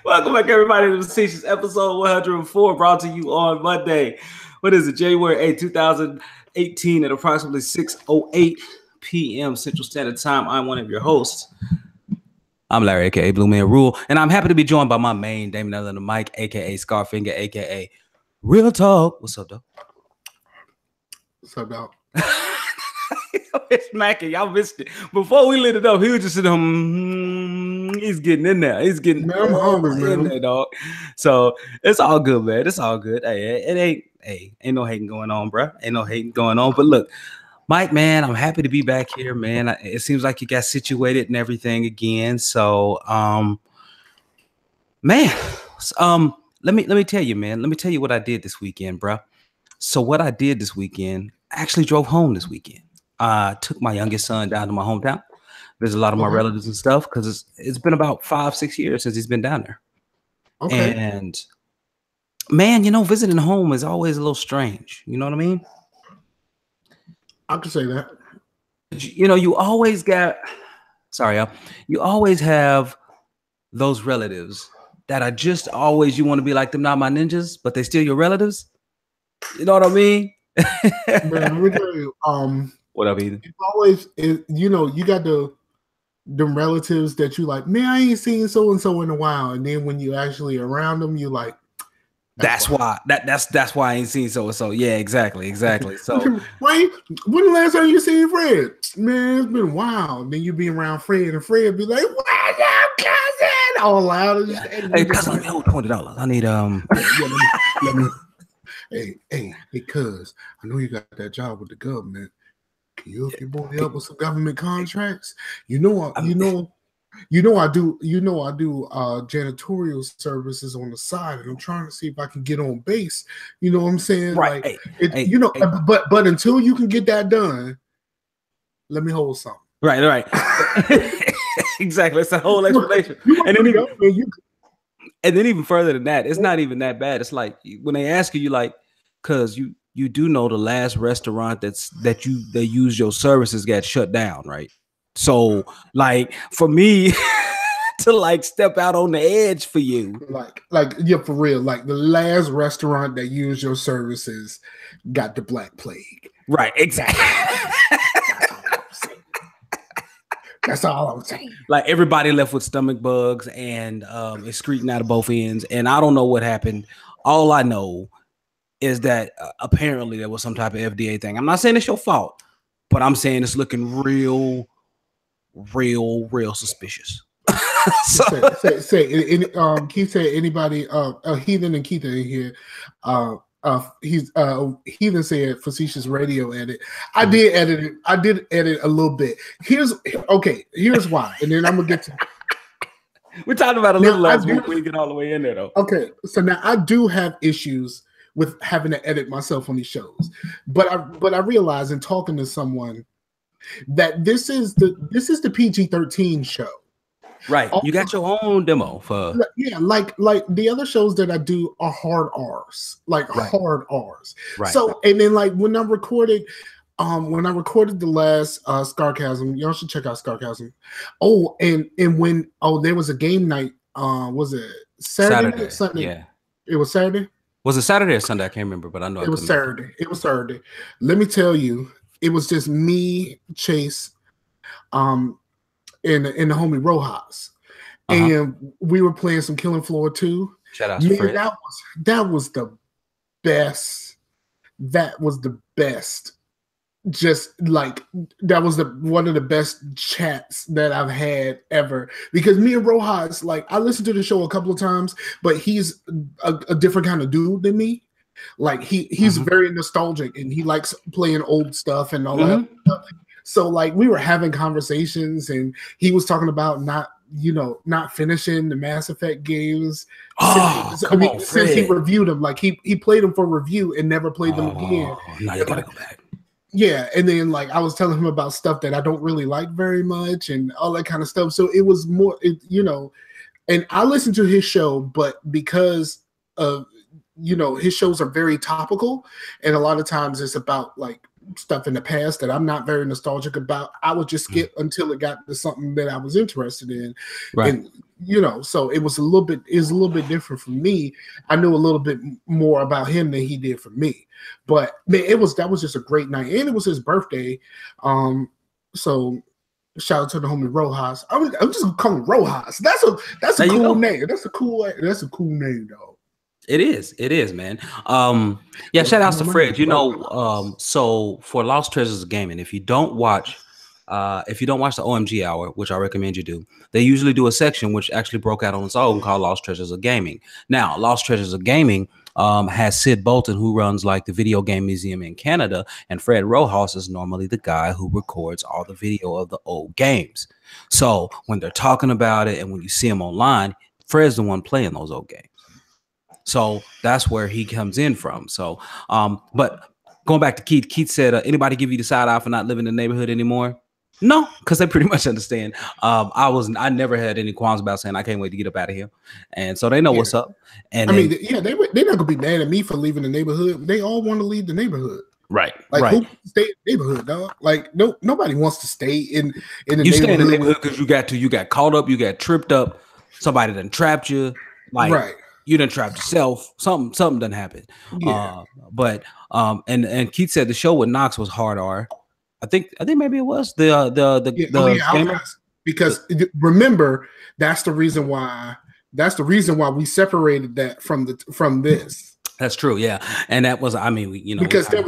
Welcome back, everybody, to the Facetious episode 104, brought to you on Monday. What is it? January 8, 2018 at approximately 6:08 p.m. Central Standard Time. I'm one of your hosts. I'm Larry, a.k.a. Bluemanrule, and I'm happy to be joined by my main Damon on the mic, a.k.a. Scarfinger, a.k.a. Real Talk. What's up, dog? What's up, dog? It's Mackie. Y'all missed it. Before we lit it up, he was just sitting he's getting in there. He's getting man, I'm hungry, in there, dog. So it's all good, man. It's all good. Hey, ain't no hating going on, bro. Ain't no hating going on. But look, Mike, man, I'm happy to be back here, man. It seems like you got situated and everything again. So, man, let me tell you, man. Let me tell you what I did this weekend, bro. So what I did this weekend, I actually drove home this weekend. Took my youngest son down to my hometown. There's a lot of my relatives and stuff because it's been about 5-6 years since he's been down there. Okay. And man, you know, visiting home is always a little strange. You know what I mean? I can say that. You know, you always have those relatives that are just always, you want to be like them, not my ninjas, but they still your relatives. You know what I mean? Man, let me tell you, what up, Ethan? It's always, you know, you got them relatives that you like, man, I ain't seen so and so in a while, and then when you actually around them, you like, that's why I ain't seen so and so. Yeah, exactly. So when the last time you seen Fred? Man, it's been a while. Then you be around Fred, and Fred be like, "What's up, cousin?" All loud. Hey, cousin, let me hold $20. I need let me. Hey, cuz, I know you got that job with the government. Can you hook your boy up with some government contracts? I do janitorial services on the side, and I'm trying to see if I can get on base. You know what I'm saying? Right. But until you can get that done, let me hold something. Right. Exactly. It's a whole explanation. And then even further than that, it's not even that bad. It's like when they ask you, like, cause you do know the last restaurant they use your services got shut down, right? So like for me to like step out on the edge for you, like yeah, for real, like the last restaurant that used your services got the Black Plague, right? Exactly. That's all I'm saying. Like everybody left with stomach bugs and excreting out of both ends. And I don't know what happened. All I know is that apparently there was some type of FDA thing. I'm not saying it's your fault, but I'm saying it's looking real suspicious. Keith said anybody Heathen and Keith in here. Heathen said Facetious radio edit. I did edit it. I did edit a little bit. Here's why, and then I'm gonna get to. We talked about a little last week. We get all the way in there though. Okay, so now I do have issues with having to edit myself on these shows, but I realize in talking to someone that this is the PG-13 show. Right. You got your own demo for like the other shows that I do are hard R's. Hard R's. Right. So and then like when I recorded the last Scarcasm, y'all should check out Scarcasm. Oh, and when there was a game night, was it Saturday? Sunday? Yeah. It was Saturday? Was it Saturday or Sunday? I can't remember, but I know it was Saturday. It was Saturday. Let me tell you, it was just me, Chase, and the homie Rojas, and we were playing some Killing Floor 2. Shout out to Fred. That was the best. That was the best. Just like that was one of the best chats that I've had ever, because me and Rojas, like, I listened to the show a couple of times, but he's a different kind of dude than me. Like he's very nostalgic and he likes playing old stuff and all that stuff. So like we were having conversations and he was talking about not finishing the Mass Effect games since he reviewed them. Like he played them for review and never played them again. Now you gotta go back. Yeah, and then like I was telling him about stuff that I don't really like very much and all that kind of stuff. So it was more, and I listened to his show, but because of his shows are very topical, and a lot of times it's about like stuff in the past that I'm not very nostalgic about, I would just skip until it got to something that I was interested in. Right. And so it was a little bit different for me. I knew a little bit more about him than he did for me. But man, that was just a great night. And it was his birthday. So shout out to the homie Rojas. I'm just gonna call him Rojas. That's a cool name. That's a cool name, though. It is, man. Yeah, shout outs to Fred. So for Lost Treasures of Gaming, if you don't watch the OMG Hour, which I recommend you do, they usually do a section which actually broke out on its own called Lost Treasures of Gaming. Now, Lost Treasures of Gaming has Sid Bolton, who runs like the Video Game Museum in Canada, and Fred Rojas is normally the guy who records all the video of the old games. So when they're talking about it and when you see him online, Fred's the one playing those old games. So that's where he comes in from. So, but going back to Keith said, anybody give you the side eye for not living in the neighborhood anymore? No, because they pretty much understand. I never had any qualms about saying I can't wait to get up out of here, and so they know what's up. And they're not gonna be mad at me for leaving the neighborhood. They all want to leave the neighborhood, right? Like right. Who stay in the neighborhood, dog? Like nobody wants to stay in the neighborhood. You stay in the neighborhood because you got caught up, you got tripped up, somebody done trapped you, like right. You done trapped yourself. Something done happen. Yeah. And Keith said the show with Knox was hard R. I think maybe it was the because remember that's the reason why we separated that from this. That's true, yeah. And that was because there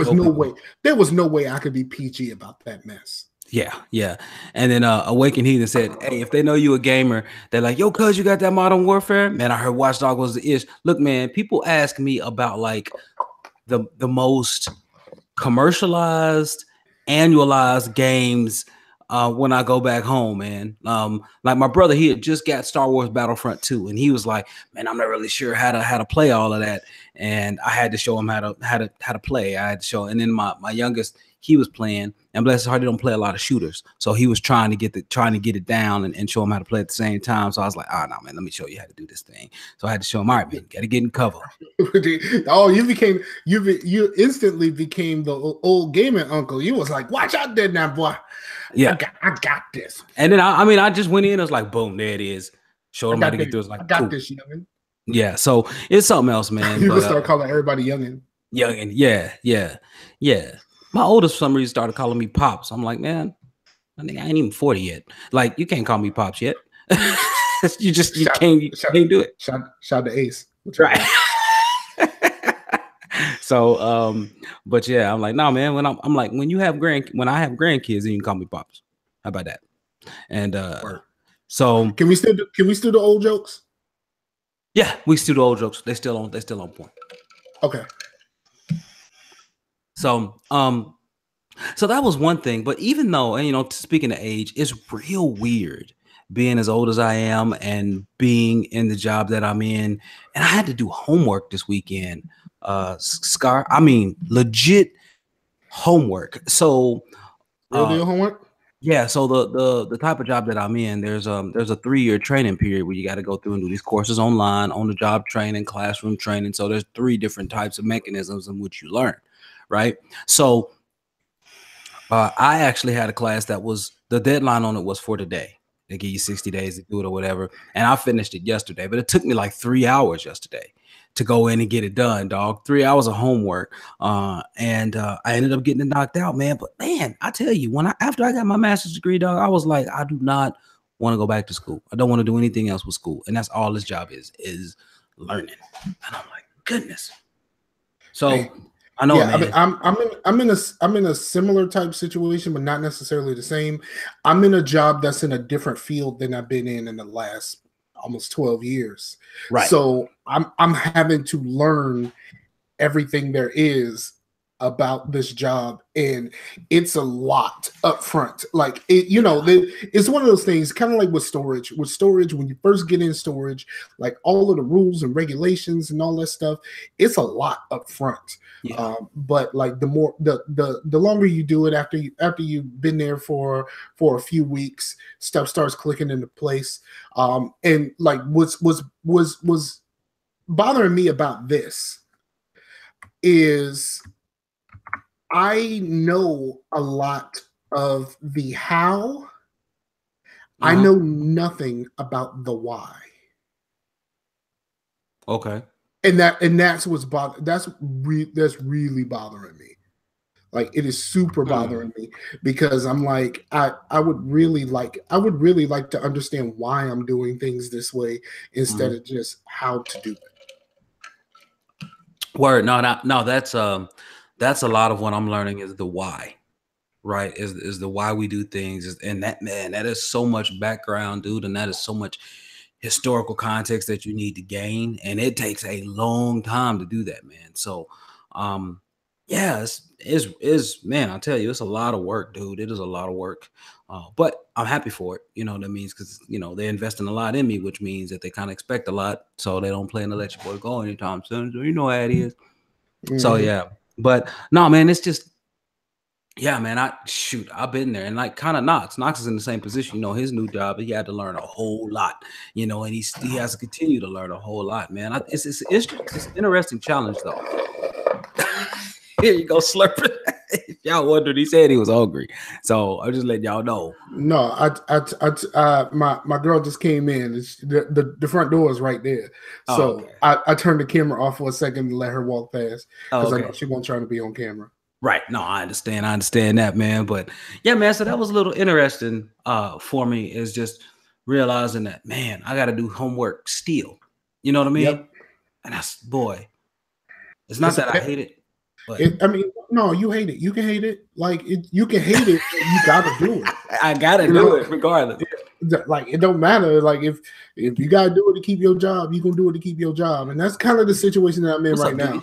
was no way I could be PG about that mess. Yeah. And then Awakened Heathen said, hey, if they know you a gamer, they're like, yo, cuz you got that Modern Warfare? Man, I heard Watchdog was the ish. Look, man, people ask me about like the most commercialized, annualized games when I go back home, man. Like my brother, he had just got Star Wars Battlefront 2, and he was like, man, I'm not really sure how to play all of that. And I had to show him how to play. I had to show, and then my youngest, he was playing, and bless his heart, he don't play a lot of shooters. So he was trying to get it down and show him how to play at the same time. So I was like, no, man, let me show you how to do this thing. So I had to show him, all right, man, gotta get in cover. Oh, you instantly became the old gaming uncle. You was like, watch out there now, boy. Yeah, I got this. And then I just went in. I was like, boom, there it is. Showed him how to get through. It was like, I got this, youngin. Yeah, so it's something else, man. You start calling everybody youngin. Youngin, yeah. My oldest for some reason started calling me Pops. I'm like, man, I ain't even 40 yet. Like, you can't call me Pops yet. you can't do it. Shout to Ace. Right. So, but yeah, I'm like, no, man. When I'm like, when I have grandkids, then you can call me Pops. How about that? And so can we still do the old jokes? Yeah, we still do old jokes. They're still on point. Okay. So so that was one thing. But even though, and speaking of age, it's real weird being as old as I am and being in the job that I'm in. And I had to do homework this weekend. Legit homework. So real deal homework? Yeah, so the type of job that I'm in, there's a 3-year training period where you got to go through and do these courses online, on the job training, classroom training. So there's 3 different types of mechanisms in which you learn, right? So I actually had a class that was, the deadline on it was for today. They give you 60 days to do it or whatever, and I finished it yesterday, but it took me like 3 hours yesterday to go in and get it done, dog. 3 hours of homework. And I ended up getting it knocked out, man. But man, I tell you, after I got my master's degree, dog, I was like, I do not want to go back to school. I don't want to do anything else with school. And that's all this job is learning. And I'm like, goodness. So I know, man. I'm in a similar type situation, but not necessarily the same. I'm in a job that's in a different field than I've been in the last almost 12 years. Right. So I'm having to learn everything there is about this job, and it's a lot up front. Like it's one of those things, kind of like with storage. With storage, when you first get in storage, like all of the rules and regulations and all that stuff, it's a lot up front. Yeah. But like the longer you do it, after you've been there for a few weeks, stuff starts clicking into place. And like was bothering me about this is I know a lot of the how. I Uh-huh. know nothing about the why. Okay. And that's what's that's really bothering me. Like, it is super bothering me, because I'm like, I would really like to understand why I'm doing things this way instead of just how to do it. Word. No, that's a lot of what I'm learning is the why. Right, is the why we do things, and that, man, that is so much background, dude, and that is so much historical context that you need to gain, and it takes a long time to do that, man. So yeah, it's man, I'll tell you, it's a lot of work, dude. It is a lot of work, but I'm happy for it. You know what that means, because they're investing a lot in me, which means that they kind of expect a lot, so they don't plan to let your boy go anytime soon. So you know how it is. So yeah, but no, man, it's just, yeah, man, I've been there, and like, kind of Knox is in the same position. His new job, he had to learn a whole lot, and he has to continue to learn a whole lot, man. It's an interesting challenge, though. Here you go, slurping. Y'all wondered, he said he was hungry, so I'm just letting y'all know. No, my girl just came in. The front door is right there, so okay. I turned the camera off for a second to let her walk past, because I know she won't try to be on camera. Right. No, I understand that, man. But yeah, man, so that was a little interesting for me, is just realizing that, man, I got to do homework still. You know what I mean? Yep. And boy, it's not that I hate it, but I mean, no, you hate it. You can hate it. Like, you can hate it. You got to do it. I got to do it regardless. Like, it don't matter. Like, if you got to do it to keep your job, you can do it to keep your job. And that's kind of the situation that I'm in right now.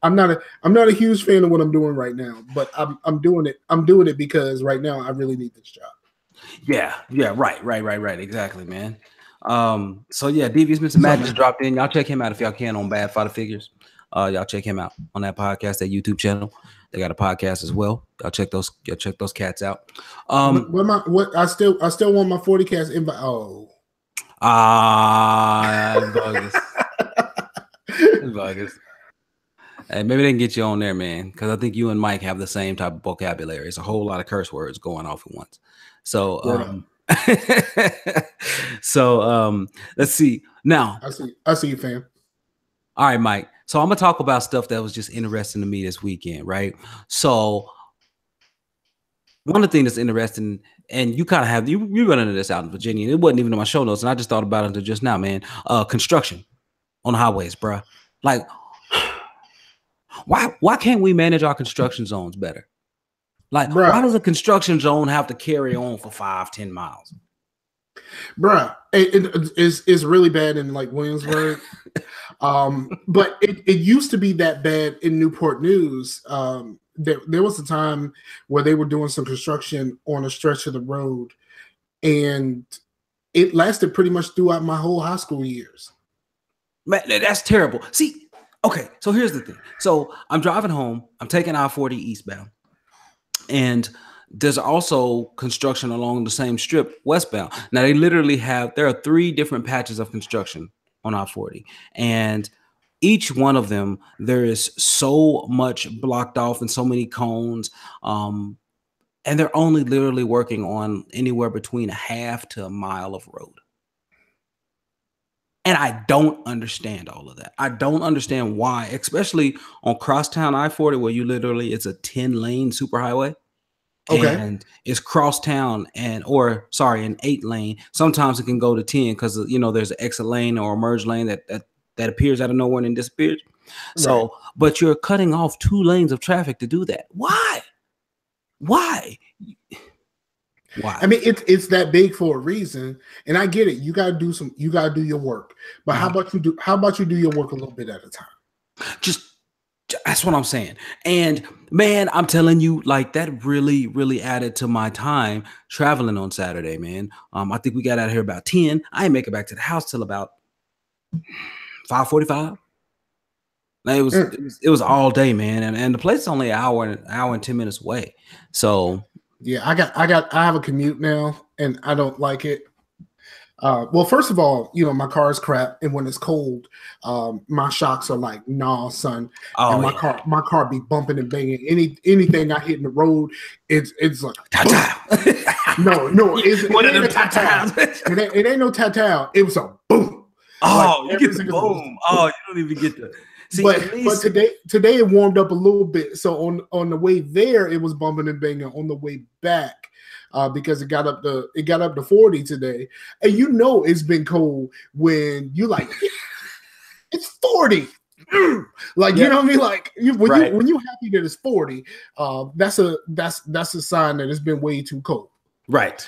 I'm not a huge fan of what I'm doing right now, but I'm doing it. I'm doing it because right now I really need this job. Yeah, right. Exactly, man. So yeah, Devious Mr. Matt just dropped in. Y'all check him out if y'all can on Bad Father Figures. Y'all check him out on that podcast, that YouTube channel. They got a podcast as well. Y'all check those cats out. I still want my 40 cats invite. Oh. Bogus. Bogus. Hey, maybe they can get you on there, man, because I think you and Mike have the same type of vocabulary. It's a whole lot of curse words going off at once. So, let's see. Now, I see you, fam. All right, Mike. So I'm gonna talk about stuff that was just interesting to me this weekend, right? So one of the things that's interesting, and you kind of have you running this out in Virginia, and it wasn't even in my show notes, and I just thought about it until just now, man. Construction on the highways, bruh. Like, why can't we manage our construction zones better? Like, why does a construction zone have to carry on for 5-10 miles? Bruh, it's really bad in like Williamsburg. But it used to be that bad in Newport News. There was a time where they were doing some construction on a stretch of the road, and it lasted pretty much throughout my whole high school years. Man, that's terrible. See, okay, so here's the thing. So I'm driving home. I'm taking I-40 eastbound, and there's also construction along the same strip westbound. Now they literally there are 3 different patches of construction on I-40, and each one of them, there is so much blocked off and so many cones, and they're only literally working on anywhere between a half to a mile of road. And I don't understand all of that. I don't understand why, especially on crosstown I-40, where it's a 10-lane superhighway. Okay. And it's crosstown an 8-lane. Sometimes it can go to 10 because there's an exit lane or a merge lane that appears out of nowhere and then disappears. Right. So, but you're cutting off 2 lanes of traffic to do that. Why? I mean, it's that big for a reason, and I get it. You gotta do your work. But how about you do your work a little bit at a time? That's what I'm saying. And man, I'm telling you, like, that really, really added to my time traveling on Saturday, man. I think we got out of here about 10. I didn't make it back to the house till about 5:45. It was all day, man. And the place is only an hour and 10 minutes away. So yeah, I have a commute now, and I don't like it. Well, first of all, my car is crap, and when it's cold, my shocks are like, nah, son. And my car be bumping and banging. Anything I hit in the road, it's like no, it ain't no tata. It was a boom. Oh, you get the boom. Oh, you don't even get the. See, but today it warmed up a little bit. So on the way there, it was bumping and banging. On the way back, because it got up to 40 today, and it's been cold when you like it's 40. Like you know what I mean? Like when you happy that it's 40, that's a sign that it's been way too cold. Right.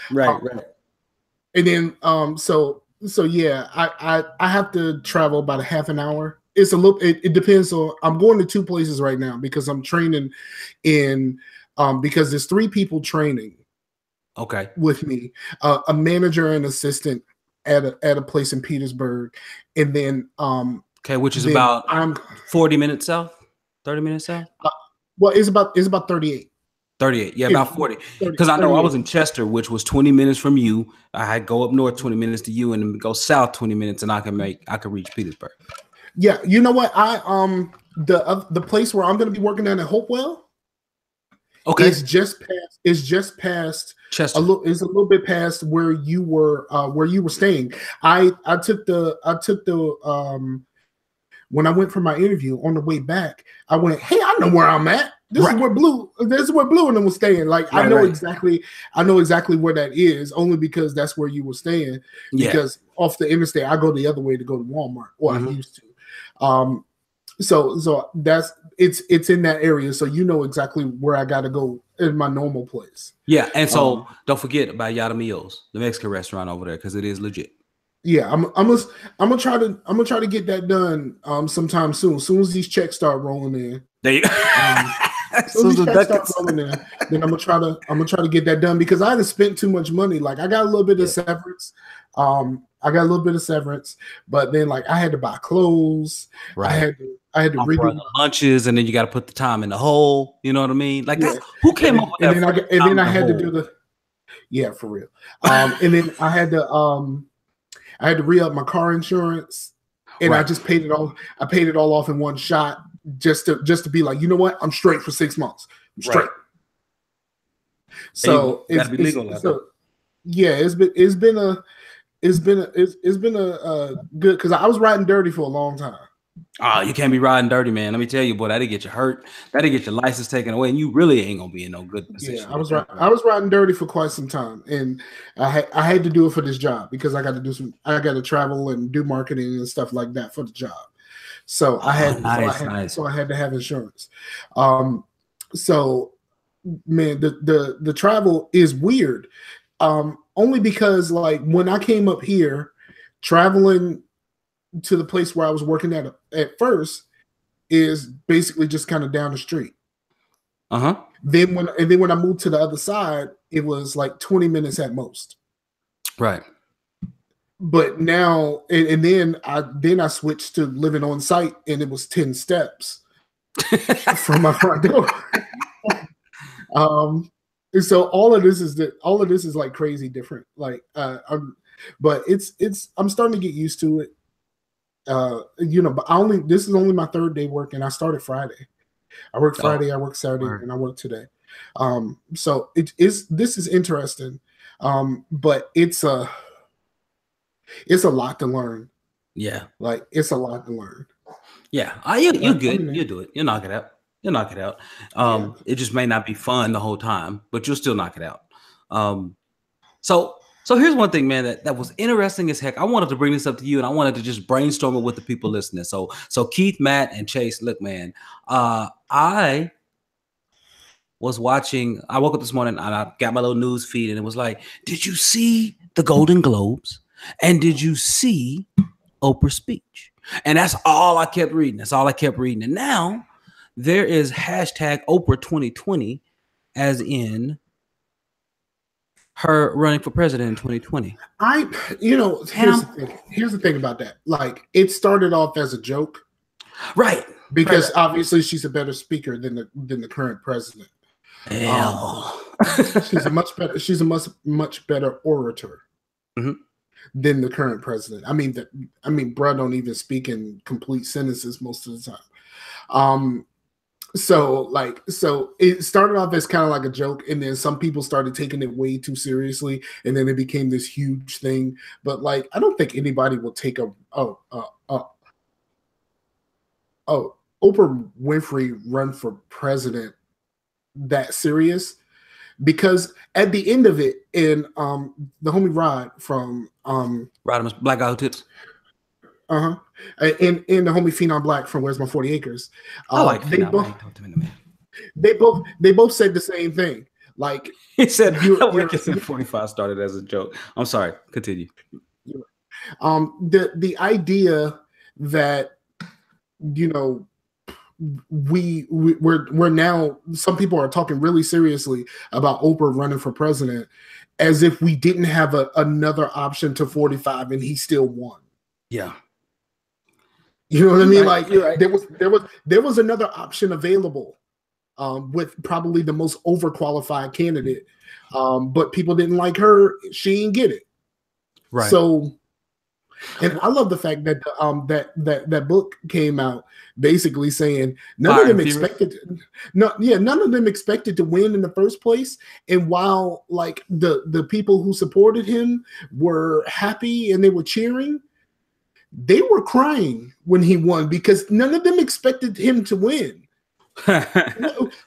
And then so yeah, I have to travel about a half an hour. It's a little. It depends on. I'm going to 2 places right now because I'm training in. Because there's 3 people training. Okay. With me, a manager and assistant at a place in Petersburg, and then okay, which is about 40 minutes south, 30 minutes south. Well, it's about 38. 38, yeah, about 40. Because I know I was in Chester, which was 20 minutes from you. I had go up north 20 minutes to you, and then go south 20 minutes, and I could reach Petersburg. Yeah, you know what? The place where I'm going to be working at Hopewell. Okay, it's just past Chester. It's a little bit past where you were staying. I took the when I went for my interview on the way back, I went, hey, I know where I'm at. This is where Blue and them was staying. Like I know exactly where that is, only because that's where you were staying. Because off the interstate, I go the other way to go to Walmart, or I used to. So that's it's in that area, so you know exactly where I got to go in my normal place. Yeah, and so don't forget about Yeahmorgs, the Mexican restaurant over there, because it is legit. Yeah, I'm gonna try to get that done sometime soon. As soon as these checks start rolling in, then I'm gonna try to get that done, because I haven't spent too much money. Like I got a little bit of severance. But then like I had to buy clothes. Right. I had to redo the lunches, and then you got to put the time in the hole. You know what I mean? Like who came up with that? And then I had to do for real. And then I had to re-up my car insurance, and I just paid it all. I paid it all off in one shot, just to be like, you know what? I'm straight for 6 months. I'm straight. Right. So it's been a good, because I was riding dirty for a long time. Oh, you can't be riding dirty, man. Let me tell you, boy, that'll get you hurt. That'll get your license taken away, and you really ain't gonna be in no good position. Yeah, I was riding dirty for quite some time, and I had to do it for this job, because I got to travel and do marketing and stuff like that for the job. So I had to have insurance. So man, the travel is weird. Only because like when I came up here, traveling to the place where I was working at first is basically just kind of down the street. Then when I moved to the other side, it was like 20 minutes at most. Right. But now and then I switched to living on site, and it was 10 steps from my front door. So all of this is like crazy different. Like but I'm starting to get used to it. But this is only my 3rd day working. I started Friday. I worked Friday, I worked Saturday, and I worked today. So this is interesting. But it's a lot to learn. Yeah. Like it's a lot to learn. Yeah. You're good. You do it. You'll knock it out. You'll knock it out. It just may not be fun the whole time, but you'll still knock it out. So here's one thing, man, that was interesting as heck. I wanted to bring this up to you, and I wanted to just brainstorm it with the people listening. So Keith, Matt, and Chase, look, man, I was watching. I woke up this morning and I got my little news feed, and it was like, did you see the Golden Globes? And did you see Oprah's speech? And that's all I kept reading. And now there is hashtag Oprah 2020, as in her running for president in 2020. Here's the thing about that. Like, it started off as a joke, right? Because obviously she's a better speaker than the current president. She's a much better orator. Mm-hmm. than the current president. I mean, bruh don't even speak in complete sentences most of the time. So it started off as kind of like a joke, and then some people started taking it way too seriously, and then it became this huge thing. But like, I don't think anybody will take Oprah Winfrey run for president that serious, because at the end of it, in the homie Rod from Rodimus Black Guy Who Tips. And the homie Phenom Black from Where's My 40 Acres. I like they Phenom. They both said the same thing. Like, he said, Wicked 45 started as a joke. I'm sorry. Continue. The idea that, you know, we're now, some people are talking really seriously about Oprah running for president as if we didn't have another option to 45 and he still won. Yeah. You know what I mean? Right, like, there was another option available with probably the most overqualified candidate. But people didn't like her. She didn't get it. Right. So, and I love the fact that that book came out basically saying none of them expected to win in the first place. And while like the people who supported him were happy and they were cheering, they were crying when he won because none of them expected him to win.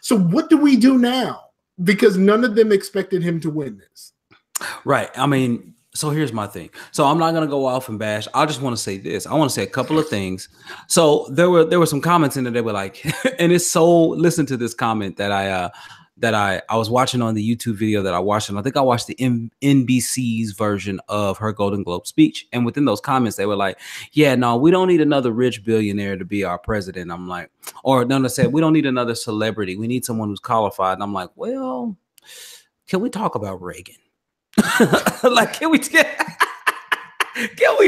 So what do we do now? Because none of them expected him to win this. Right. I mean, so here's my thing. So I'm not going to go off and bash. I just want to say this. I want to say a couple of things. So there were some comments in there that were like, and it's so, listen to this comment that I was watching on the YouTube video that I watched, and I think I watched the NBC's version of her Golden Globe speech. And within those comments, they were like, yeah, no, we don't need another rich billionaire to be our president. I'm like, or no, they said, we don't need another celebrity. We need someone who's qualified. And I'm like, well, can we talk about Reagan? Like, can we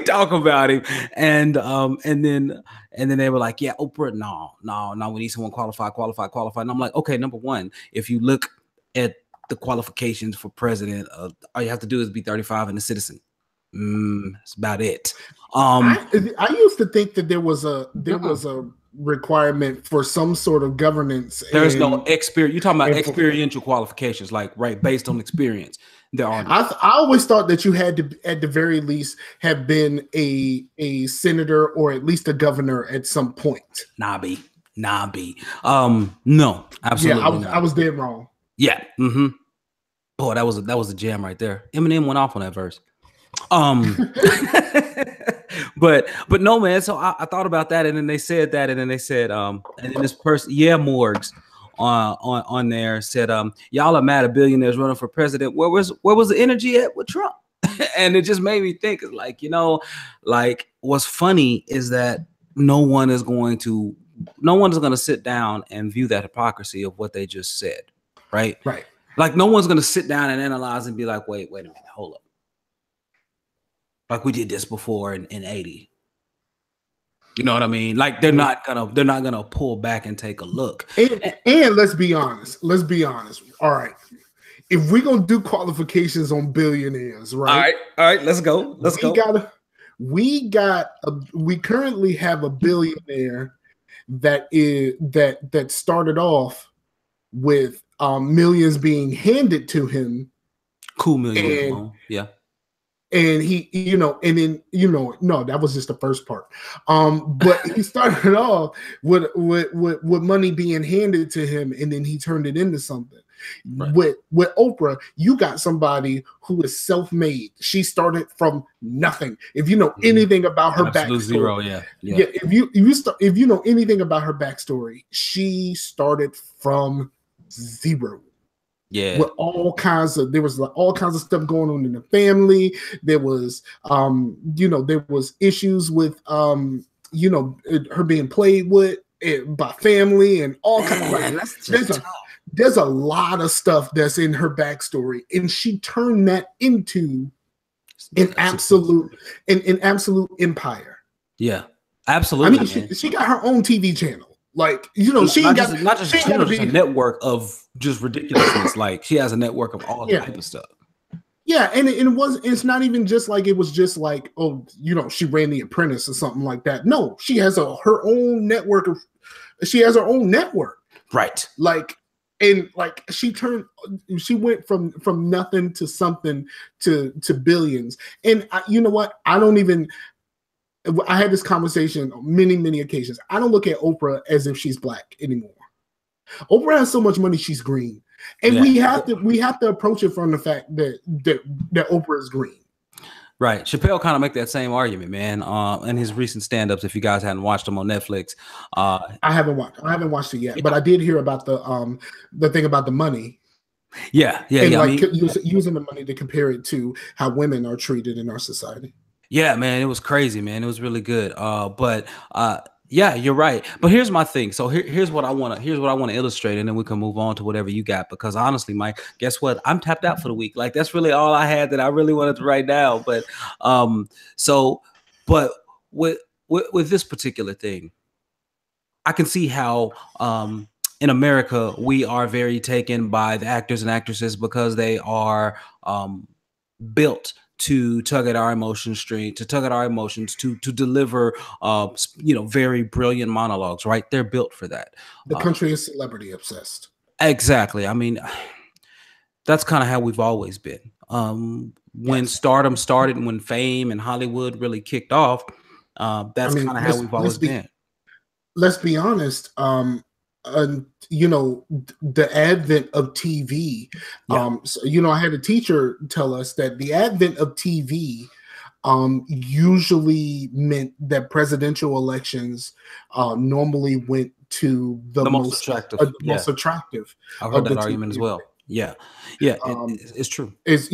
talk about him? And then they were like, yeah, Oprah, no, we need someone qualified. And I'm like, okay, number one, if you look at the qualifications for president, all you have to do is be 35 and a citizen. That's about it. I used to think that there was a requirement for some sort of governance. There's no experience. You're talking about experiential qualifications, like, right, based on experience. There are. I always thought that you had to, at the very least, have been a senator or at least a governor at some point. Nah, B. No, absolutely. Yeah, I was dead wrong. Yeah. Boy, that was a jam right there. Eminem went off on that verse. But no, man. So I thought about that, and then they said that, and then they said, and then this person, Yeahmorgs, on there said, y'all are mad at billionaires running for president. Where was the energy at with Trump? And it just made me think, like, you know, like, what's funny is that no one is going to sit down and view that hypocrisy of what they just said, right? Right. Like, no one's going to sit down and analyze and be like, wait a minute, hold up. Like, we did this before in 80. You know what I mean? Like, they're not gonna pull back and take a look. And let's be honest. All right. If we're gonna do qualifications on billionaires, right? All right, let's go. We currently have a billionaire that started off with millions being handed to him. Cool millions, yeah. And he, no, that was just the first part. But he started off with money being handed to him, and then he turned it into something. Right. With Oprah, you got somebody who is self-made. She started from nothing. If you know anything about her backstory, zero, yeah. If you know anything about her backstory, she started from zero. Yeah, with there was all kinds of stuff going on in the family. There was, there was issues with, her being played with by family and all kinds of. There's a lot of stuff that's in her backstory, and she turned that into an absolute empire. Yeah, absolutely. I mean, she got her own TV channel. Like, she ain't got not just a network of just ridiculousness. Like, she has a network of all type of stuff. Yeah, and it was. It's not even just like it was just like, oh, you know, she ran The Apprentice or something like that. No, she has her own network of. She has her own network, right? Like, and like she went from nothing to something to billions. And you know what? I don't even. I had this conversation on many occasions. I don't look at Oprah as if she's black anymore. Oprah has so much money, she's green. And we have to approach it from the fact that Oprah is green. Right. Chappelle kind of make that same argument, man. In his recent stand-ups, if you guys hadn't watched them on Netflix. I haven't watched it yet, but I did hear about the thing about the money. Yeah. And like using the money to compare it to how women are treated in our society. Yeah, man, it was crazy, man. It was really good. Yeah, you're right. But here's my thing. So here's what I want to illustrate, and then we can move on to whatever you got. Because honestly, Mike, guess what? I'm tapped out for the week. Like that's really all I had that I really wanted to write down. But but with this particular thing, I can see how in America we are very taken by the actors and actresses because they are built to tug at our emotions, to deliver very brilliant monologues, right? They're built for that. The country is celebrity obsessed. Exactly. I mean, that's kind of how we've always been. When stardom started and when fame and Hollywood really kicked off, that's kind of how we've always been. Let's be honest. You know, the advent of TV. So, you know, I had a teacher tell us that the advent of TV usually meant that presidential elections normally went to the most attractive. Most attractive. I've heard that argument as well. Yeah, it's true. It's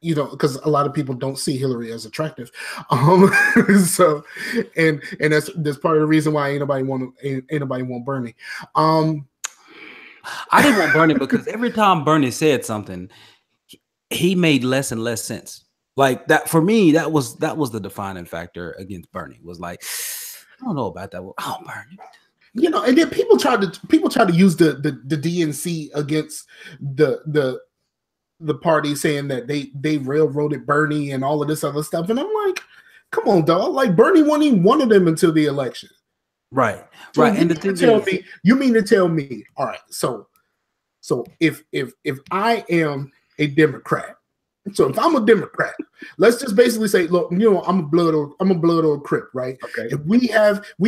because a lot of people don't see Hillary as attractive. So, and that's part of the reason why ain't nobody want Bernie. I didn't want Bernie because every time Bernie said something, he made less and less sense. Like that for me, that was the defining factor against Bernie. Was like, I don't know about that. Oh, Bernie. You know, and then people try to use the DNC against the party, saying that they railroaded Bernie and all of this other stuff. And I'm like, come on, dog. Like Bernie wasn't even one of them until the election. Right. So right. And you mean to tell me, all right, so if I am a Democrat, so if I'm a Democrat, let's just basically say, look, you know, I'm a blood or Crip, right? Okay. If we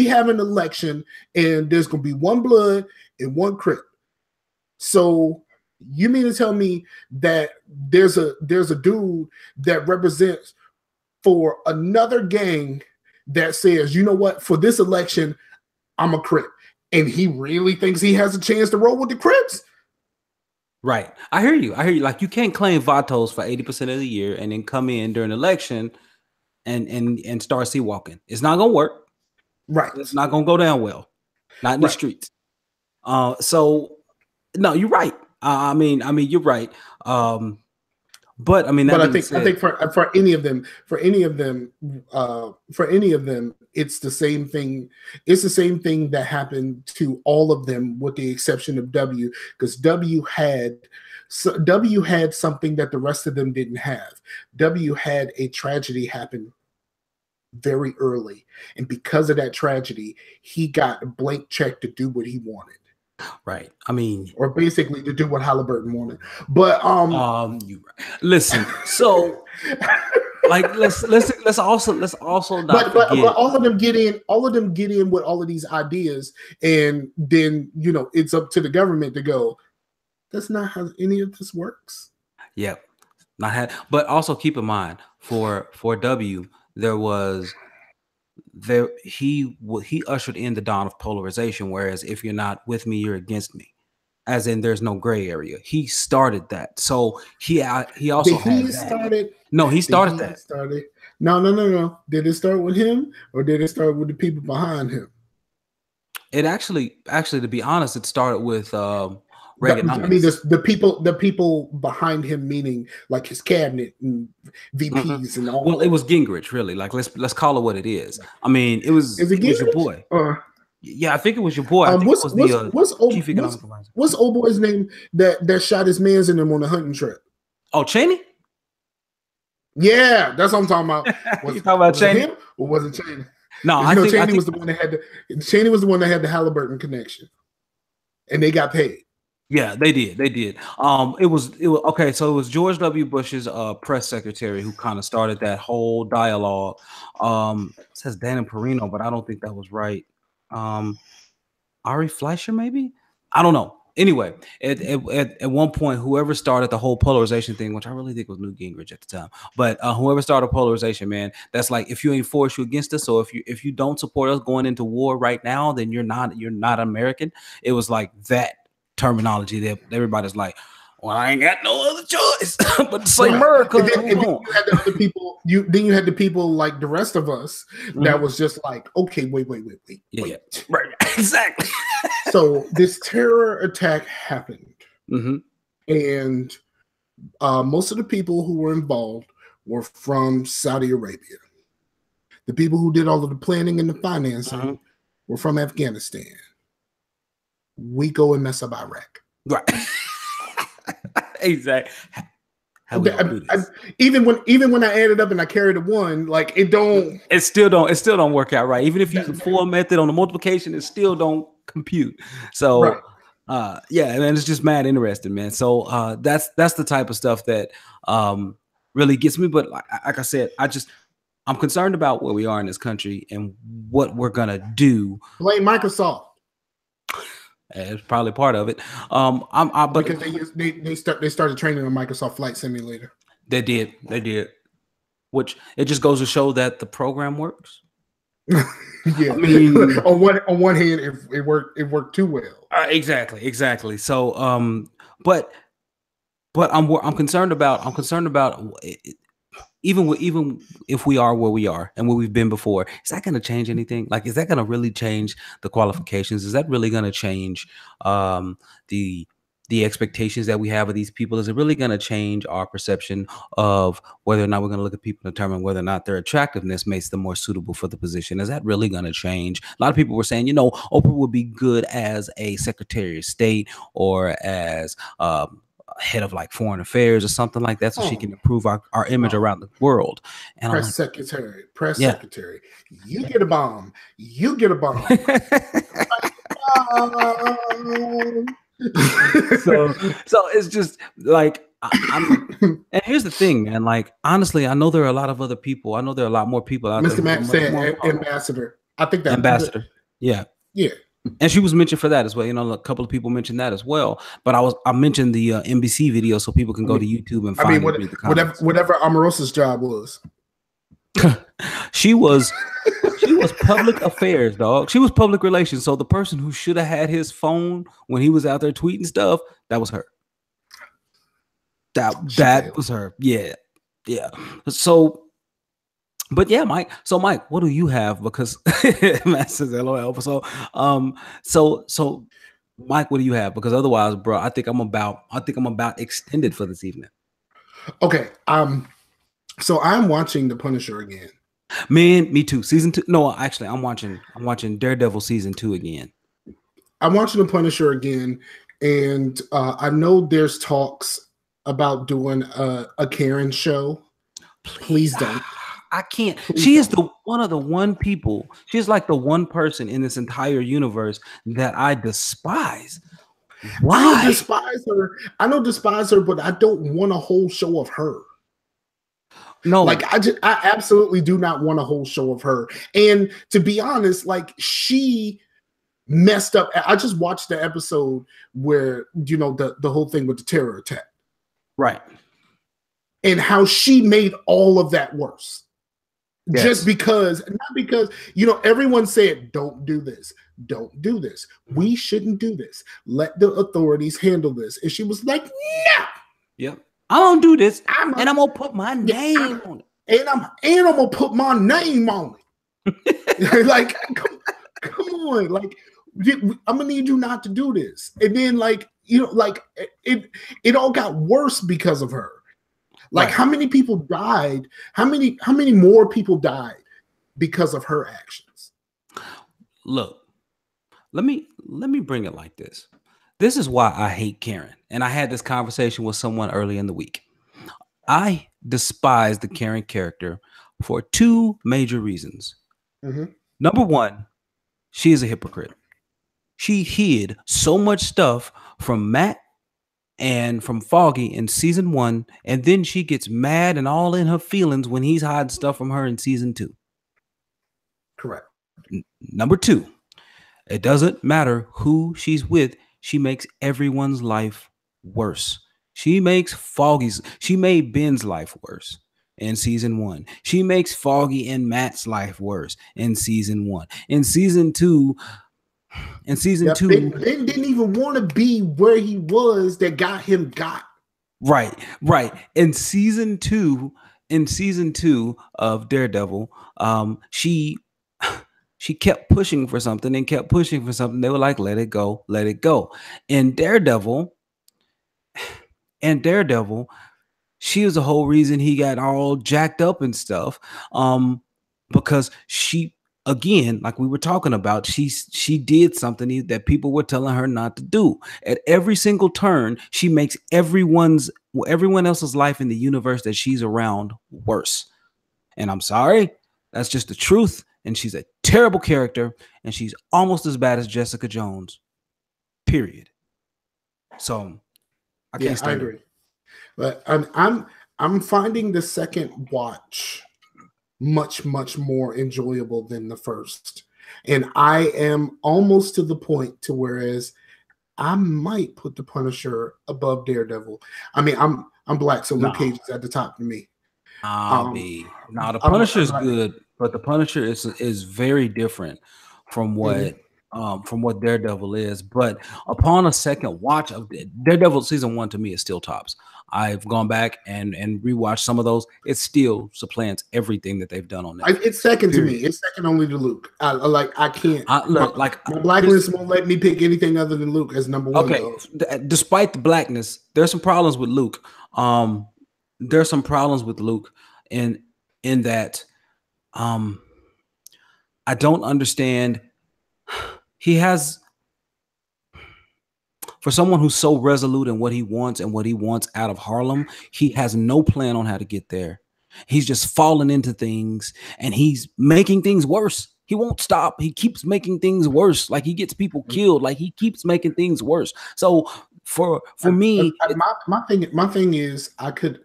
have an election and there's gonna be one blood and one Crip. So you mean to tell me that there's a dude that represents for another gang that says, you know what, for this election, I'm a Crip, and he really thinks he has a chance to roll with the Crips? Right. I hear you. Like you can't claim votos for 80% of the year and then come in during election and start walking. It's not gonna work. Right. It's not gonna go down well. Not in the streets. So no, you're right. I mean, you're right. But I mean, but I think for any of them, it's the same thing. It's the same thing that happened to all of them, with the exception of W, because W had something that the rest of them didn't have. W had a tragedy happen very early, and because of that tragedy, he got a blank check to do what he wanted. Right. I mean, or basically to do what Halliburton wanted. But you listen. So, like, let's also not. But all of them get in with all of these ideas, and then you know it's up to the government to go, that's not how any of this works. Yep. But also keep in mind for W, he ushered in the dawn of polarization, whereas if you're not with me, you're against me, as in there's no gray area. He started that. So he also started that. No. Did it start with him, or did it start with the people behind him? It actually, to be honest, it started with Reaganomics. I mean, the people behind him, meaning like his cabinet and VPs and all. Well, it was Gingrich, really. Like let's call it what it is. I mean, it was your boy. Yeah, I think it was your boy. What's old boy's name that shot his mans in him on the hunting trip? Oh, Cheney? Yeah, that's what I'm talking about. You talking about was Cheney? it him or was it Cheney? No, I think Cheney was the one that had Cheney was the one that had the Halliburton connection, and they got paid. Yeah, they did. They did. It was okay. So it was George W. Bush's press secretary who kind of started that whole dialogue. It says Dan and Perino, but I don't think that was right. Ari Fleischer, maybe? I don't know. Anyway, at one point, whoever started the whole polarization thing, which I really think was Newt Gingrich at the time, but whoever started polarization, man, that's like, if you ain't for us, you against us. So if you don't support us going into war right now, then you're not American. It was like that terminology that everybody's like, well, I ain't got no other choice but to say America. And then you had the other people. Then you had the people like the rest of us that was just like, okay, wait. Yeah, right, exactly. So this terror attack happened, and most of the people who were involved were from Saudi Arabia. The people who did all of the planning and the financing were from Afghanistan. We go and mess up Iraq. Right. Exactly. Even when I added up and I carried a one, like it still don't work out right. Even if you use the full method on the multiplication, it still don't compute. So yeah, man, it's just mad interesting, man. So that's the type of stuff that really gets me. But like I said, I'm concerned about where we are in this country and what we're gonna do. Blame Microsoft. It's probably part of it. Because they started training on Microsoft Flight Simulator. They did. Which it just goes to show that the program works. Yeah, I mean, on one hand, it worked too well. Exactly. So, but I'm concerned about even if we are where we are and where we've been before, is that going to change anything? Like, is that going to really change the qualifications? Is that really going to change the expectations that we have of these people? Is it really going to change our perception of whether or not we're going to look at people and determine whether or not their attractiveness makes them more suitable for the position? Is that really going to change? A lot of people were saying, Oprah would be good as a Secretary of State or as head of like foreign affairs or something like that, so she can improve our image around the world. And press secretary, you get a bomb. So it's just like and here's the thing, man. Like, honestly, I know there are a lot of other people. I know there are a lot more people out there. Mr. Max said ambassador. I think that ambassador. Yeah. And she was mentioned for that as well. A couple of people mentioned that as well. But I mentioned the NBC video so people can go to YouTube and find read the comments. Whatever Omarosa's job was. She was public affairs, dog. She was public relations. So the person who should have had his phone when he was out there tweeting stuff, that was her. That was her. Yeah. So, but yeah, Mike. So, Mike, what do you have? Because Matt says LOL. So, Mike, what do you have? Because otherwise, bro, I think I'm about extended for this evening. Okay. So I'm watching The Punisher again. Man, me too. Season 2. No, actually, I'm watching Daredevil season 2 again. I'm watching The Punisher again, and I know there's talks about doing a Karen show. Please don't. I can't. She is one of the one people. She's like the one person in this entire universe that I despise. Why? I don't despise her, but I don't want a whole show of her. No, like I absolutely do not want a whole show of her. And to be honest, like, she messed up. I just watched the episode where, the whole thing with the terror attack. Right. And how she made all of that worse. Yes. Just because, not because, everyone said, don't do this. Don't do this. We shouldn't do this. Let the authorities handle this. And she was like, no. Yep. I don't do this. I'm going to put my name on it. And I'm going to put my name on it. Like, come on. Like, I'm going to need you not to do this. And then, it all got worse because of her. Like, right. How many people died? How many more people died because of her actions? Look, let me bring it like this. This is why I hate Karen. And I had this conversation with someone early in the week. I despise the Karen character for two major reasons. Number one, she is a hypocrite. She hid so much stuff from Matt and from Foggy in season 1, and then she gets mad and all in her feelings when he's hiding stuff from her in season 2. Correct. Number 2, it doesn't matter who she's with, she makes everyone's life worse. She made Ben's life worse in season 1. She makes Foggy and Matt's life worse in season 1. In season 2, Ben didn't even want to be where he was that got him got. Right. In season 2 of Daredevil, she kept pushing for something and kept pushing for something. They were like, let it go. In Daredevil, she was the whole reason he got all jacked up and stuff. Because she, again, like we were talking about, she did something that people were telling her not to do. At every single turn, she makes everyone else's life in the universe that she's around worse. And I'm sorry, that's just the truth. And she's a terrible character, and she's almost as bad as Jessica Jones. Period. So I can't stand agree. But I'm finding the second watch much more enjoyable than the first, and I am almost to the point to whereas I might put the Punisher above Daredevil. I mean, I'm black, so Luke Cage is at the top for me. The Punisher is good, but the Punisher is very different from what Daredevil is. But upon a second watch of Daredevil season 1, to me, is still tops. I've gone back and rewatched some of those. It still supplants everything that they've done on that. It's second to me. It's second only to Luke. I can't. My blackness won't let me pick anything other than Luke as number 1. Okay, despite the blackness, there's some problems with Luke. There's some problems with Luke in that I don't understand. He has, for someone who's so resolute in what he wants out of Harlem, he has no plan on how to get there. He's just falling into things and he's making things worse. He won't stop. He keeps making things worse. Like he gets people killed. Like he keeps making things worse. So for me, my thing is I could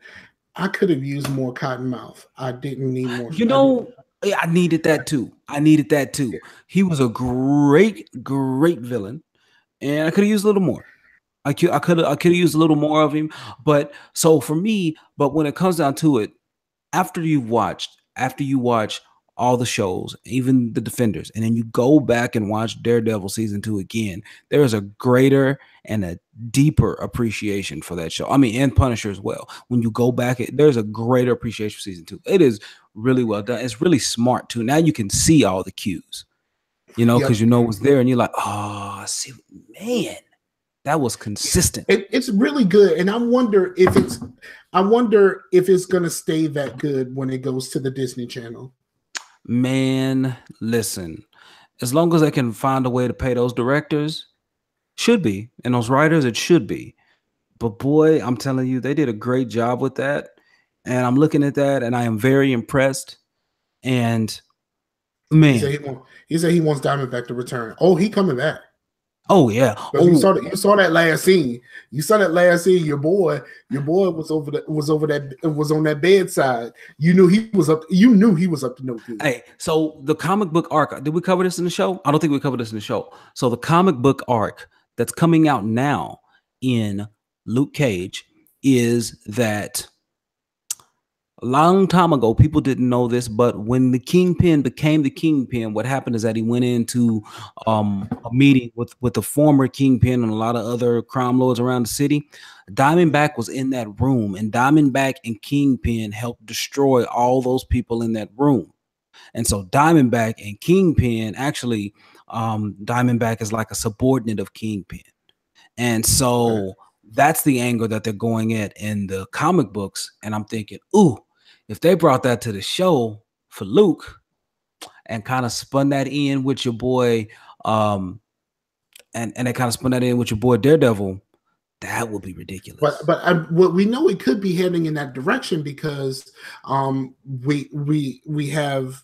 have used more Cottonmouth. I didn't need more. I needed that too. He was a great villain, and I could have used a little more. I could have used a little more of him. But so for me, but when it comes down to it, after you watch all the shows, even the Defenders, and then you go back and watch Daredevil season 2 again, there is a greater and a deeper appreciation for that show. I mean, and Punisher as well. When you go back, there's a greater appreciation for season 2. It is really well done. It's really smart too. Now you can see all the cues, because it was there, and you're like, oh, see, man, that was consistent. It's really good, and I wonder if it's gonna stay that good when it goes to the Disney Channel. Man, listen, as long as they can find a way to pay those directors, should be, and those writers, it should be. But boy, I'm telling you, they did a great job with that. And I'm looking at that and I am very impressed. And man, he said he wants Diamondback to return. Oh, he coming back. Oh yeah. You saw that last scene. Your boy was on that bedside. You knew he was up to no good. Hey, so the comic book arc, did we cover this in the show? I don't think we covered this in the show. So the comic book arc that's coming out now in Luke Cage is that a long time ago, people didn't know this, but when the Kingpin became the Kingpin, what happened is that he went into a meeting with the former Kingpin and a lot of other crime lords around the city. Diamondback was in that room, and Diamondback and Kingpin helped destroy all those people in that room. And so Diamondback and Kingpin, actually, Diamondback is like a subordinate of Kingpin. And so that's the angle that they're going at in the comic books. And I'm thinking, ooh, if they brought that to the show for Luke and kind of spun that in with your boy, and they kind of spun that in with your boy Daredevil, That would be ridiculous. But we know it could be heading in that direction because we have,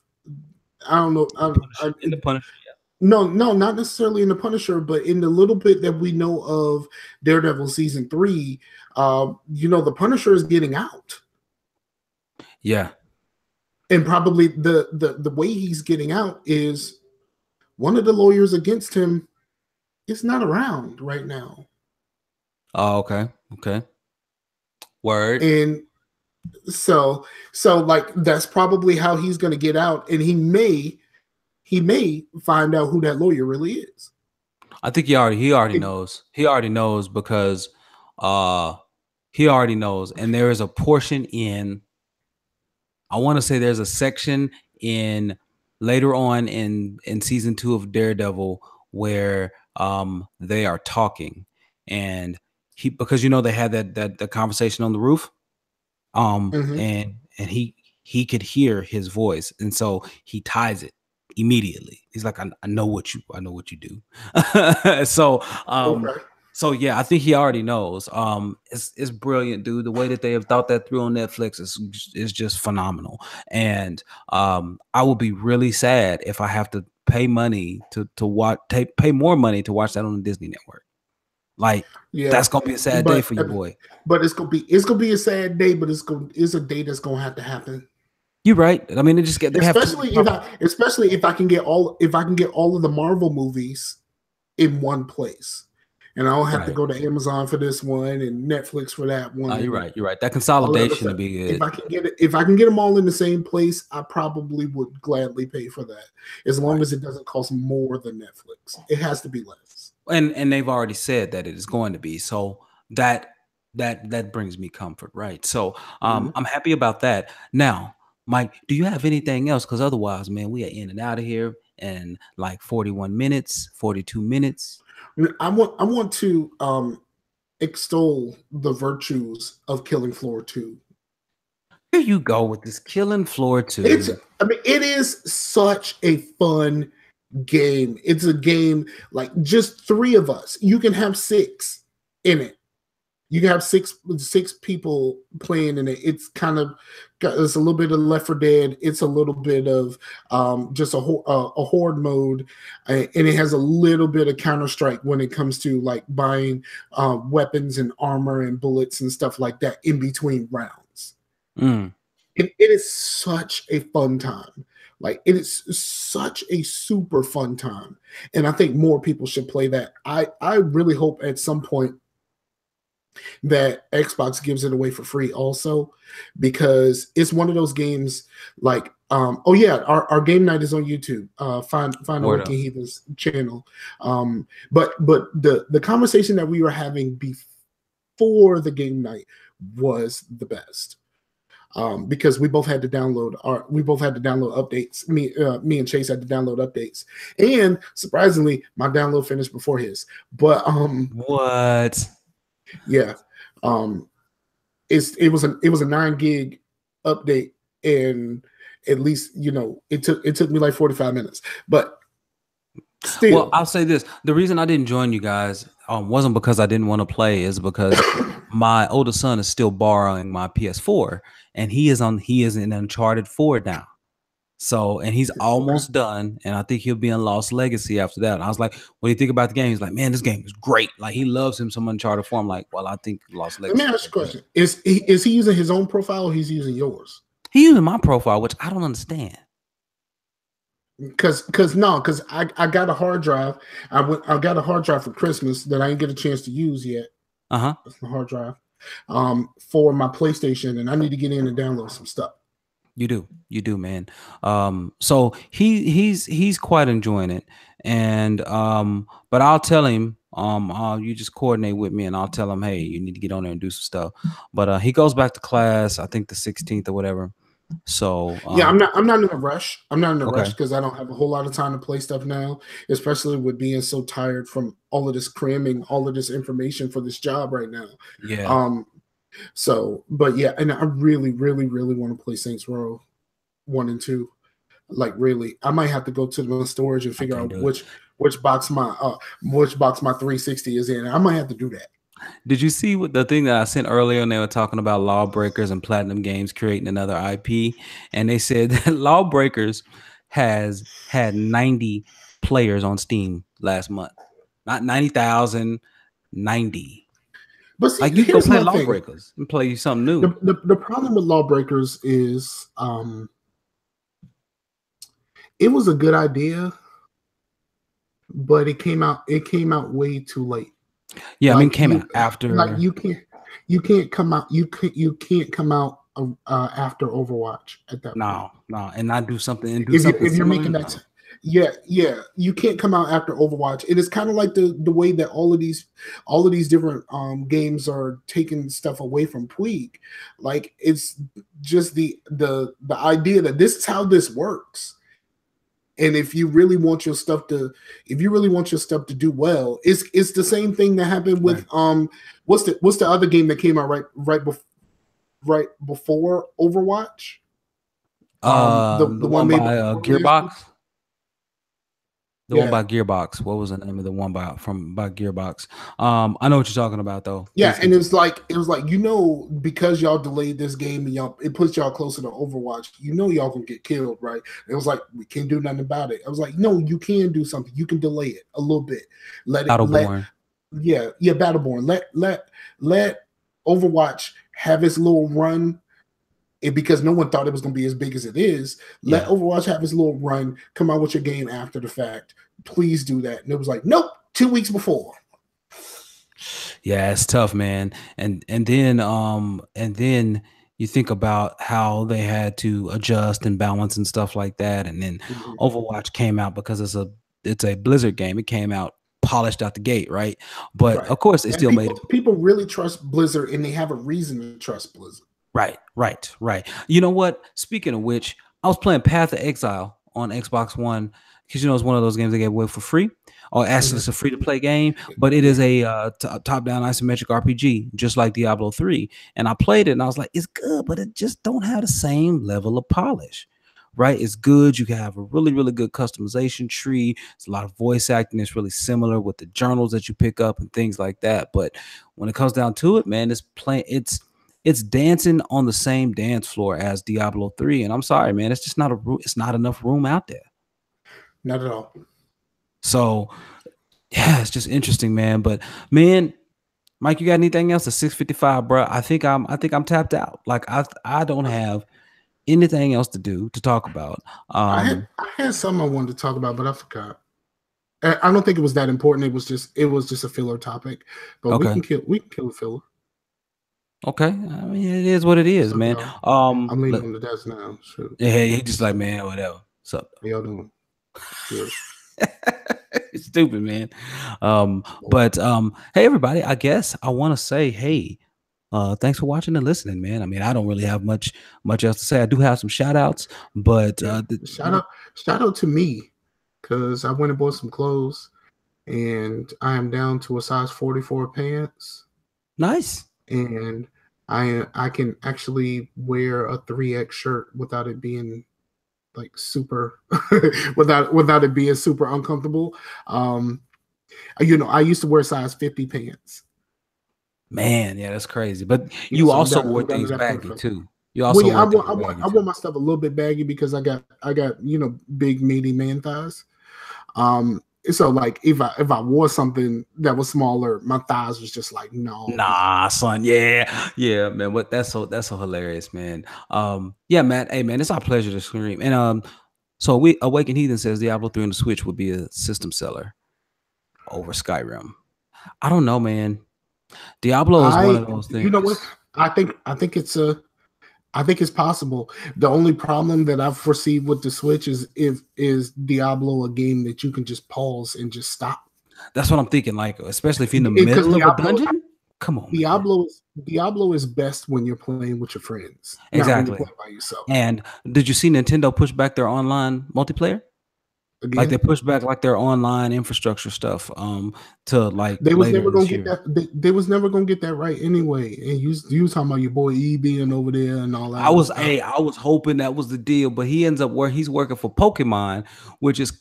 I don't know, In the Punisher, yeah. No, not necessarily in the Punisher, but in the little bit that we know of Daredevil season 3, the Punisher is getting out. Yeah. And probably the way he's getting out is one of the lawyers against him is not around right now. Oh, okay. Okay. Word. And so like that's probably how he's going to get out, and he may find out who that lawyer really is. I think he already knows. He already knows because he already knows. And there is a portion in, I want to say there's a section in later on in season 2 of Daredevil where they are talking, and because they had that conversation on the roof, and he could hear his voice, and so he ties it immediately. He's like, I know what you do. So Okay. so yeah, I think he already knows. It's brilliant, dude. The way that they have thought that through on Netflix is just phenomenal. And I will be really sad if I have to pay money to watch, pay more money to watch that on the Disney Network. Like, yeah, that's gonna be a sad day for you, boy. But it's gonna be a sad day, but it's a day that's gonna have to happen. You're right. I mean, especially if I can get all of the Marvel movies in one place, and I don't have to go to Amazon for this one and Netflix for that one. You're right. You're right. That consolidation would be good. If I can get them all in the same place, I probably would gladly pay for that, as long as it doesn't cost more than Netflix. It has to be less. And they've already said that it is going to be, so that brings me comfort, right? So I'm happy about that. Now, Mike, do you have anything else? Because otherwise, man, we are in and out of here in like 41 minutes, 42 minutes. I want to extol the virtues of Killing Floor 2. Here you go with this Killing Floor 2. It is such a fun game. It's a game like just 3 of us. You can have 6 in it. You can have six people playing in it. It's it's a little bit of Left 4 Dead. It's a little bit of just a horde mode, and it has a little bit of Counter-Strike when it comes to like buying weapons and armor and bullets and stuff like that in between rounds. It is such a fun time. Like, it is such a super fun time, and I think more people should play that. I really hope at some point that Xbox gives it away for free also, because it's one of those games like our game night is on YouTube. Find a Wicked Heathens channel. But the conversation that we were having before the game night was the best. Because we both had to download updates. Me and Chase had to download updates, and surprisingly, my download finished before his. But what? Yeah, it was a 9 gig update, and at least it took me like 45 minutes, but still. Well, I'll say this: the reason I didn't join you guys wasn't because I didn't want to play, is because my older son is still borrowing my PS4, and he is in Uncharted 4 now. So, and he's almost done, and I think he'll be in Lost Legacy after that. And I was like, what do you think about the game? He's like, man, this game is great. Like, he loves him some Uncharted 4. I'm like, well, I think Lost Legacy. Let me ask you a question. Is he using his own profile, or he's using yours? He's using my profile, which I don't understand. Because I got a hard drive. I got a hard drive for Christmas that I didn't get a chance to use yet. That's the hard drive for my PlayStation, and I need to get in and download some stuff. You do, man. So he's quite enjoying it, and but I'll tell him, you just coordinate with me, and I'll tell him, hey, you need to get on there and do some stuff. But he goes back to class, I think the 16th or whatever. So yeah, I'm not in a rush. I'm not in a rush because I don't have a whole lot of time to play stuff now, especially with being so tired from all of this cramming, all of this information for this job right now. Yeah. So, but yeah, and I really, really, really want to play Saints Row 1 and 2. Like, really, I might have to go to the storage and figure out which box my 360 is in. I might have to do that. Did you see what the thing that I sent earlier? And they were talking about Lawbreakers and Platinum Games creating another IP, and they said that Lawbreakers has had 90 players on Steam last month, not 90,000, 90. But see, Like you can go here's play my thing. Lawbreakers and play something new. The problem with Lawbreakers is it was a good idea, but it came out way too late. Yeah, I mean, Like came out after. like you can't come out come out after Overwatch at that point. No, and not do something and do If something you're similar. making that, yeah, you can't come out after Overwatch. It is kind of like the way that all of these different games are taking stuff away from Puig. Like it's just the idea that this is how this works. And if you really want your stuff to do well, it's the same thing that happened with what's the other game that came out right before Overwatch? The one made by Gearbox. The Yeah. one by Gearbox. What was the name of the one by Gearbox? I know what you're talking about though. Yeah, Please and it was like because y'all delayed this game and it puts y'all closer to Overwatch. Y'all gonna get killed, right? It was like we can't do nothing about it. I was like, no, you can do something. You can delay it a little bit. Battleborn. Battleborn. Let Overwatch have its little run. And because no one thought it was going to be as big as it is, let Overwatch have its little run, come out with your game after the fact. Please do that. And it was like, nope, 2 weeks before. Yeah, it's tough, man. And then you think about how they had to adjust and balance and stuff like that. And then Overwatch came out because it's a Blizzard game. It came out polished out the gate, right? But of course, they still made it. People really trust Blizzard, and they have a reason to trust Blizzard. Right. You know what? Speaking of which, I was playing Path of Exile on Xbox One because it's one of those games they gave away for free. Or actually, it's a free-to-play game, but it is a top-down isometric RPG, just like Diablo 3. And I played it, and I was like, it's good, but it just don't have the same level of polish. Right? It's good. You can have a really, really good customization tree. It's a lot of voice acting. It's really similar with the journals that you pick up and things like that. But when it comes down to it, man, it's dancing on the same dance floor as Diablo 3. And I'm sorry, man, it's just not enough room out there. Not at all. So yeah, it's just interesting, man. But man, Mike, you got anything else? At 6:55, bro. I think I'm tapped out. Like I don't have anything else to do to talk about. I had something I wanted to talk about, but I forgot. I don't think it was that important. It was just a filler topic. But we can kill a filler. Okay, I mean it is what it is, man. I'm leaving on the desk now. Shoot. Yeah, he just like, man, whatever. What's up? How y'all doing? Good. Stupid, man. But hey everybody, I guess I want to say, hey, thanks for watching and listening, man. I mean, I don't really have much else to say. I do have some shout outs, but shout out to me, because I went and bought some clothes and I am down to a size 44 pants. Nice. And I can actually wear a 3X shirt without it being like super without it being super uncomfortable. I used to wear size 50 pants. Man, yeah, that's crazy. But you also wore things baggy too. You also I wore my stuff a little bit baggy because I got big meaty man thighs. So like if I wore something that was smaller, my thighs was just like, no. Nah, son. Yeah, man. What that's so hilarious, man. Yeah, Matt. Hey man, it's our pleasure to stream. And so Awakened Heathen says Diablo 3 on the Switch would be a system seller over Skyrim. I don't know, man. Diablo is one of those things. You know what? I think it's possible. The only problem that I foresee with the Switch is Diablo a game that you can just pause and just stop. That's what I'm thinking. Like, especially if you're in the middle of a dungeon. Come on, Diablo is best when you're playing with your friends. Exactly. Not when you're playing by yourself. And did you see Nintendo push back their online multiplayer? Again? Like they pushed back like their online infrastructure stuff to like they was never gonna get that they was never gonna get that right anyway. And you talking about your boy E being over there and all that. I was hoping that was the deal, but he ends up where he's working for Pokemon, which is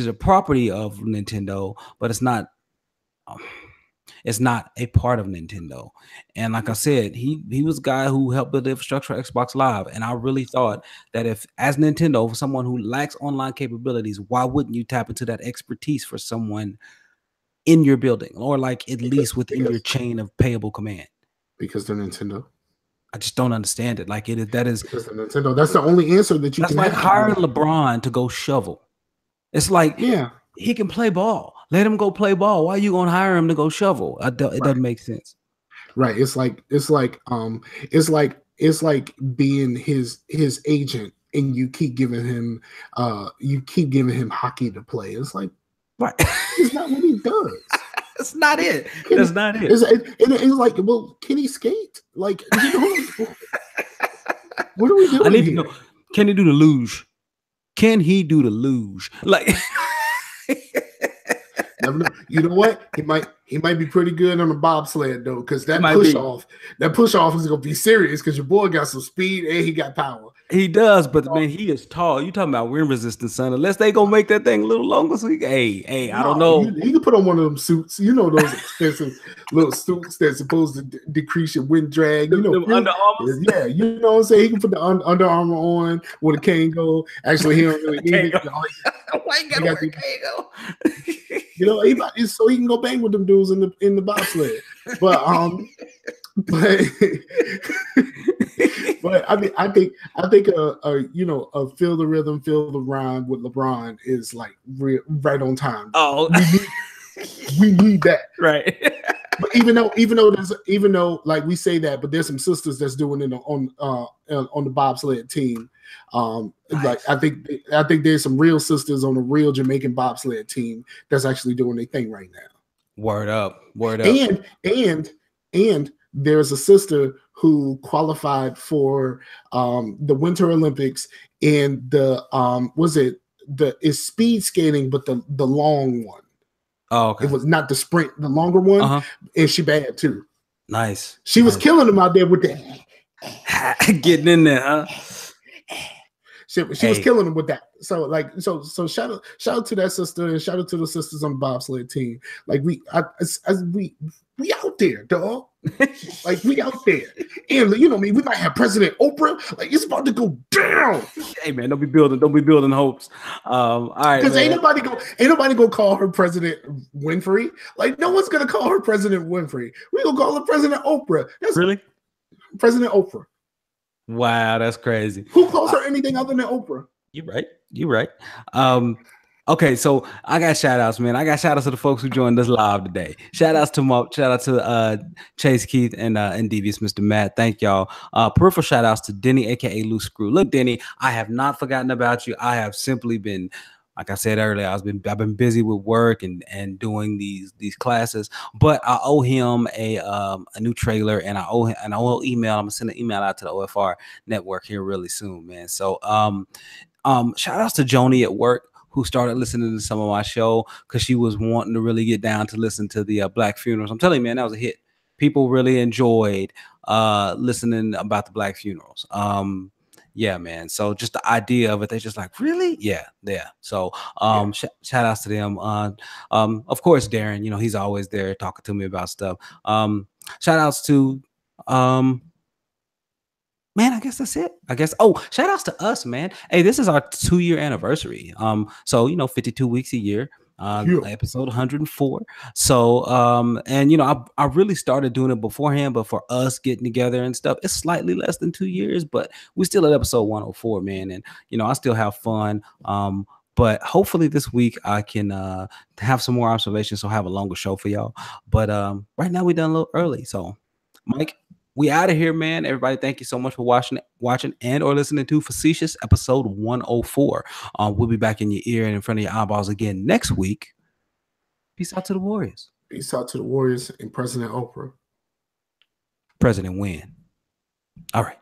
a property of Nintendo, but it's not It's not a part of Nintendo. And like I said, he was a guy who helped build the infrastructure of Xbox Live. And I really thought that if, as Nintendo, for someone who lacks online capabilities, why wouldn't you tap into that expertise for someone in your building, or like at least within your chain of payable command? Because they're Nintendo. I just don't understand it. Like that is because they're Nintendo. That's the only answer that you that's can like have. hiring LeBron to go shovel. It's like, yeah, he can play ball. Let him go play ball. Why are you gonna hire him to go shovel? It doesn't make sense. Right. It's like being his agent, and you keep giving him hockey to play. It's like, right. It's not what he does. That's not it. That's not it. It's like, well, can he skate? Like, what are we doing? I need to know. Can he do the luge? Can he do the luge? Like, you know what? He might be pretty good on the bobsled though, because that push off is gonna be serious, because your boy got some speed and he got power. He does, but man, he is tall. You talking about wind resistance, son? Unless they gonna make that thing a little longer, so I don't know. You can put on one of them suits. You know, those expensive little suits that's supposed to decrease your wind drag. You know, Under Armour. Yeah, you know what I'm saying. He can put the Under Armour on with a Kango. Actually, he don't really need it. Why you gotta wear Kango? You know, so he can go bang with them dudes in the bobsled. But I mean, I think a feel the rhythm, feel the rhyme with LeBron is like right on time. Oh, we need that, right? But even though like we say that, but there's some sisters that's doing it on the bobsled team. Nice. Like I think there's some real sisters on a real Jamaican bobsled team that's actually doing their thing right now. Word up. And there's a sister who qualified for the Winter Olympics in the it's speed skating, but the long one. Oh, okay. It was not the sprint, the longer one, and she bad too. Nice. She was killing them out there with that. Getting in there, huh? She was killing them with that. So shout out to that sister, and shout out to the sisters on the bobsled team. Like we out there, dog. Like we out there, and you know me. We might have President Oprah. Like it's about to go down. Hey man, don't be building hopes. All right, because ain't nobody gonna call her President Winfrey. Like no one's gonna call her President Winfrey. We gonna call her President Oprah. That's really President Oprah. Wow, that's crazy. Who calls her anything other than Oprah? You're right. Okay, so I got shout outs, man. I got shout outs to the folks who joined us live today. Shout out to Chase Keith and Devious Mr. Matt. Thank y'all. Peripheral shout outs to Denny, aka Loose Screw. Look, Denny, I have not forgotten about you. I have simply been, like I said earlier, I've been busy with work and doing these classes, but I owe him a new trailer, and I owe email. I'm gonna send an email out to the OFR network here really soon, man. So shout outs to Joni at work, who started listening to some of my show because she was wanting to really get down to listen to the Black funerals. I'm telling you, man, that was a hit. People really enjoyed listening about the Black funerals. Yeah, man. So just the idea of it, they're just like, really? Yeah. So shout outs to them. Of course, Darren, you know, he's always there talking to me about stuff. Shout outs to man, I guess that's it. Shout outs to us, man. Hey, this is our 2-year anniversary. So 52 weeks a year. Episode 104. So and I really started doing it beforehand, but for us getting together and stuff, it's slightly less than 2 years, but we still at episode 104, man. And I still have fun. But hopefully this week I can have some more observations, so have a longer show for y'all. But right now we done a little early. So Mike, we out of here, man. Everybody, thank you so much for watching and or listening to Facetious episode 104. We'll be back in your ear and in front of your eyeballs again next week. Peace out to the Warriors. Peace out to the Warriors and President Oprah. President win. All right.